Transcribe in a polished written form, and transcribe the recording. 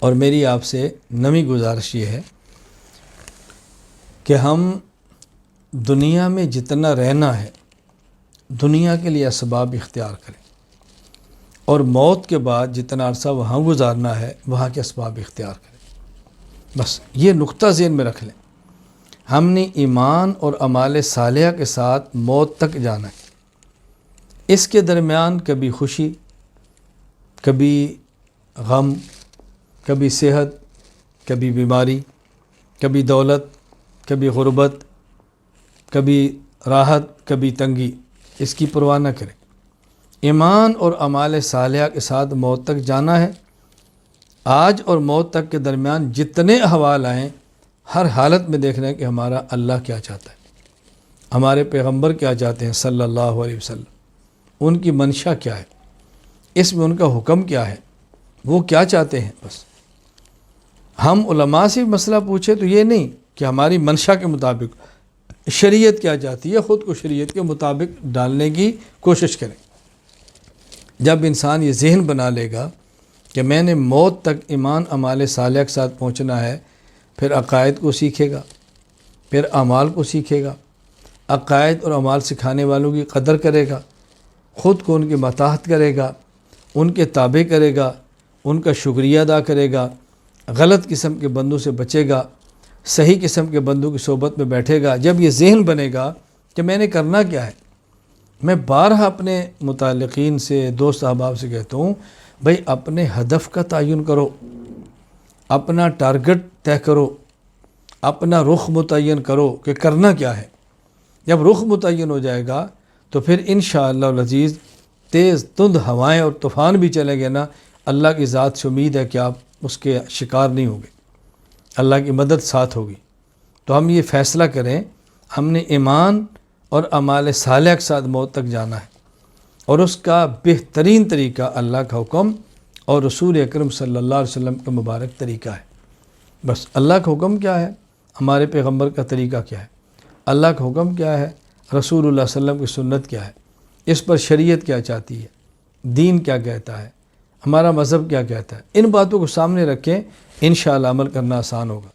اور میری آپ سے نمی گزارش یہ ہے کہ ہم دنیا میں جتنا رہنا ہے دنیا کے لیے اسباب اختیار کریں، اور موت کے بعد جتنا عرصہ وہاں گزارنا ہے وہاں کے اسباب اختیار کریں۔ بس یہ نقطہ ذہن میں رکھ لیں، ہم نے ایمان اور اعمال صالحہ کے ساتھ موت تک جانا ہے۔ اس کے درمیان کبھی خوشی، کبھی غم، کبھی صحت، کبھی بیماری، کبھی دولت، کبھی غربت، کبھی راحت، کبھی تنگی، اس کی پرواہ نہ کریں۔ ایمان اور اعمال صالحہ کے ساتھ موت تک جانا ہے۔ آج اور موت تک کے درمیان جتنے احوال آئیں ہر حالت میں دیکھنا ہے کہ ہمارا اللہ کیا چاہتا ہے، ہمارے پیغمبر کیا چاہتے ہیں صلی اللہ علیہ وسلم، ان کی منشا کیا ہے، اس میں ان کا حکم کیا ہے، وہ کیا چاہتے ہیں۔ بس ہم علماء سے مسئلہ پوچھیں تو یہ نہیں کہ ہماری منشا کے مطابق شریعت کیا چاہتی ہے، خود کو شریعت کے مطابق ڈالنے کی کوشش کریں۔ جب انسان یہ ذہن بنا لے گا کہ میں نے موت تک ایمان اعمال صالحہ کے ساتھ پہنچنا ہے، پھر عقائد کو سیکھے گا، پھر اعمال کو سیکھے گا، عقائد اور اعمال سکھانے والوں کی قدر کرے گا، خود کو ان کی مطاعت کرے گا، ان کے تابع کرے گا، ان کا شکریہ ادا کرے گا، غلط قسم کے بندوں سے بچے گا، صحیح قسم کے بندوں کی صحبت میں بیٹھے گا۔ جب یہ ذہن بنے گا کہ میں نے کرنا کیا ہے، میں بارہا اپنے متعلقین سے، دوست احباب سے کہتا ہوں، بھئی اپنے ہدف کا تعین کرو، اپنا ٹارگٹ طے کرو، اپنا رخ متعین کرو کہ کرنا کیا ہے۔ جب رخ متعین ہو جائے گا تو پھر انشاءاللہ العزیز تیز تند ہوائیں اور طوفان بھی چلے گئے نا، اللہ کی ذات سے امید ہے کہ آپ اس کے شکار نہیں ہوگے، اللہ کی مدد ساتھ ہوگی۔ تو ہم یہ فیصلہ کریں، ہم نے ایمان اور اعمال صالحہ کے ساتھ موت تک جانا ہے، اور اس کا بہترین طریقہ اللہ کا حکم اور رسول اکرم صلی اللہ علیہ وسلم کا مبارک طریقہ ہے۔ بس اللہ کا حکم کیا ہے، ہمارے پیغمبر کا طریقہ کیا ہے، اللہ کا حکم کیا ہے، رسول اللہ صلی اللہ علیہ وسلم کی سنت کیا ہے، اس پر شریعت کیا چاہتی ہے، دین کیا کہتا ہے، ہمارا مذہب کیا کہتا ہے، ان باتوں کو سامنے رکھیں، انشاءاللہ عمل کرنا آسان ہوگا۔